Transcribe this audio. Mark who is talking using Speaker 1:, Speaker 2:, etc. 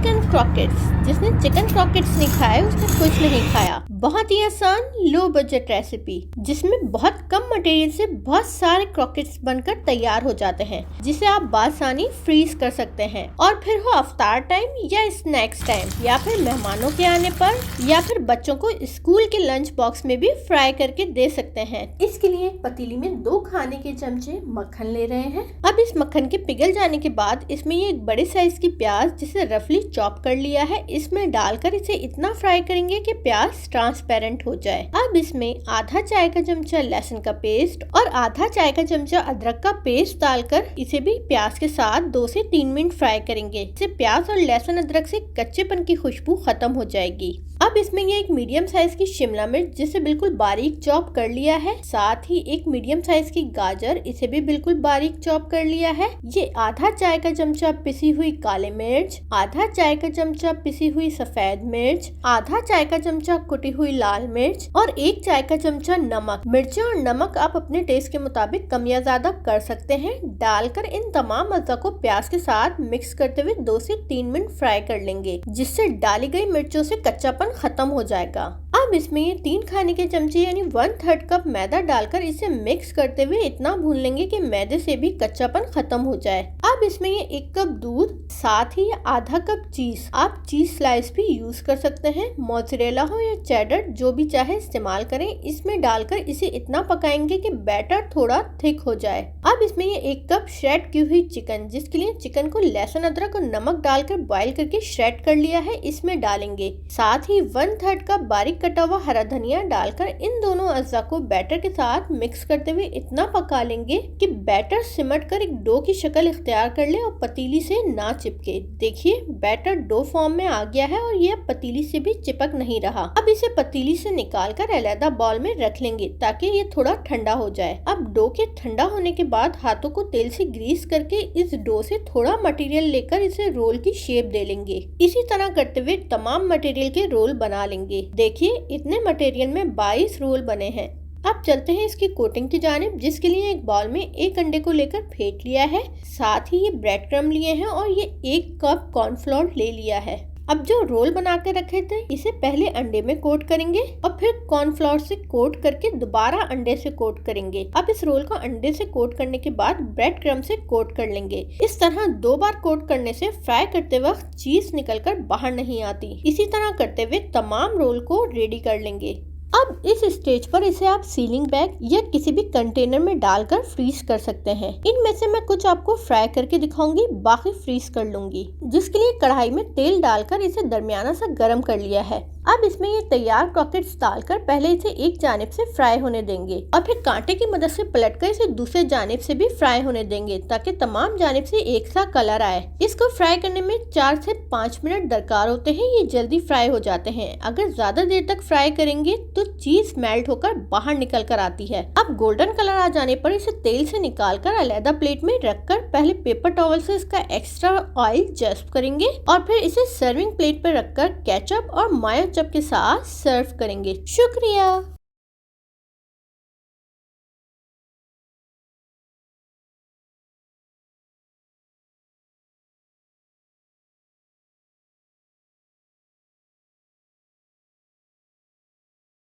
Speaker 1: Chicken croquettes. जिसने chicken croquettes नहीं खाया उसने कुछ नहीं खाया। बहुत ही आसान लो बजट रेसिपी जिसमें बहुत कम मटेरियल से बहुत सारे क्रॉकेट्स बनकर तैयार हो जाते हैं, जिसे आप बासानी फ्रीज कर सकते हैं और फिर हो अफ्तार टाइम या स्नैक्स टाइम या फिर मेहमानों के आने पर या फिर बच्चों को स्कूल के लंच बॉक्स में भी फ्राई करके दे सकते हैं। इसके लिए एक पतीली में 2 खाने के चमचे मक्खन ले रहे हैं। अब इस मक्खन के पिघल जाने के बाद इसमें ये एक बड़े साइज की प्याज जिसे रफली चॉप कर लिया है इसमें डालकर इसे इतना फ्राई करेंगे कि प्याज ट्रांसपेरेंट हो जाए। अब इसमें आधा चाय का चमचा लहसुन का पेस्ट और आधा चाय का चमचा अदरक का पेस्ट डालकर इसे भी प्याज के साथ 2 से 3 मिनट फ्राई करेंगे। इससे प्याज और लहसुन अदरक से कच्चेपन की खुशबू खत्म हो जाएगी। अब इसमें ये एक मीडियम साइज की शिमला मिर्च जिसे बिल्कुल बारीक चॉप कर लिया है, साथ ही एक मीडियम साइज की गाजर इसे भी बिल्कुल बारीक चॉप कर लिया है। ये आधा चाय का चमचा पिसी हुई काले मिर्च, आधा चाय का चमचा पिसी हुई सफेद मिर्च, आधा चाय का चमचा कुटी हुई लाल मिर्च और 1 चाय का चमचा नमक। मिर्चें और नमक आप अपने टेस्ट के मुताबिक कम या ज्यादा कर सकते हैं। डालकर इन तमाम अज़्ज़ा को प्याज के साथ मिक्स करते हुए 2 से 3 मिनट फ्राई कर लेंगे, जिससे डाली गई मिर्चों से कच्चापन खत्म हो जाएगा। अब इसमें ये 3 खाने के चमचे यानी 1/3 कप मैदा डालकर इसे मिक्स करते हुए इतना भून लेंगे कि मैदे से भी कच्चापन खत्म हो जाए। अब इसमें ये 1 कप दूध, साथ ही आधा कप चीज, आप चीज स्लाइस भी यूज कर सकते हैं। मोज़रेला हो या चेडर जो भी चाहे इस्तेमाल करें। इसमें डालकर इसे इतना पकाएंगे कि बैटर थोड़ा थिक हो जाए। अब इसमें ये 1 कप श्रेड की हुई चिकन, जिसके लिए चिकन को लहसुन अदरक और नमक डालकर बॉईल करके श्रेड कर लिया है, इसमें डालेंगे। साथ ही 1/3 कप बारीक कटा हुआ हरा धनिया डालकर इन दोनों अज़्ज़ा को बैटर के साथ मिक्स करते हुए इतना पका लेंगे कि बैटर सिमट कर एक डो की शक्ल इख्तियार कर ले और पतीली से ना चिपके। देखिए बैटर डो फॉर्म में आ गया है और ये पतीली से भी चिपक नहीं रहा। अब इसे पतीली से निकाल कर अलग बाउल में रख लेंगे ताकि ये थोड़ा ठंडा हो जाए। अब डो के ठंडा होने के बाद हाथों को तेल से ग्रीस करके इस डो से थोड़ा मटेरियल लेकर इसे रोल की शेप दे लेंगे। इसी तरह करते हुए तमाम मटेरियल के रोल बना लेंगे। देखिए इतने मटेरियल में 22 रोल बने हैं। अब चलते हैं इसकी कोटिंग की जानिब, जिसके लिए एक बाउल में 1 अंडे को लेकर फेंट लिया है, साथ ही ये ब्रेड क्रम्ब लिए हैं और ये 1 कप कॉर्नफ्लोर ले लिया है। अब जो रोल बना के रखे थे इसे पहले अंडे में कोट करेंगे और फिर कॉर्नफ्लोर से कोट करके दोबारा अंडे से कोट करेंगे। अब इस रोल को अंडे से कोट करने के बाद ब्रेड क्रम्ब से कोट कर लेंगे। इस तरह 2 बार कोट करने से फ्राई करते वक्त चीज निकलकर बाहर नहीं आती। इसी तरह करते हुए तमाम रोल को रेडी कर लेंगे। अब इस स्टेज पर इसे आप सीलिंग बैग या किसी भी कंटेनर में डालकर फ्रीज कर सकते हैं। इनमें से मैं कुछ आपको फ्राई करके दिखाऊंगी, बाकी फ्रीज कर लूंगी। जिसके लिए कढ़ाई में तेल डालकर इसे दरमियाना सा गर्म कर लिया है। अब इसमें ये तैयार क्रॉकेट्स डालकर पहले इसे एक जानिब से फ्राई होने देंगे और फिर कांटे की मदद से पलटकर इसे दूसरे जानिब से भी फ्राई होने देंगे ताकि तमाम जानिब से एक सा कलर आए। इसको फ्राई करने में 4 से 5 मिनट दरकार होते हैं। ये जल्दी फ्राई हो जाते हैं। अगर ज्यादा देर तक फ्राई करेंगे तो चीज मेल्ट होकर बाहर निकल कर आती है। अब गोल्डन कलर आ जाने पर इसे तेल से निकाल कर अलग प्लेट में रखकर पहले पेपर टॉवल से इसका एक्स्ट्रा ऑयल जस्ट करेंगे और फिर इसे सर्विंग प्लेट पर रखकर केचप और मायो के साथ सर्व करेंगे। शुक्रिया।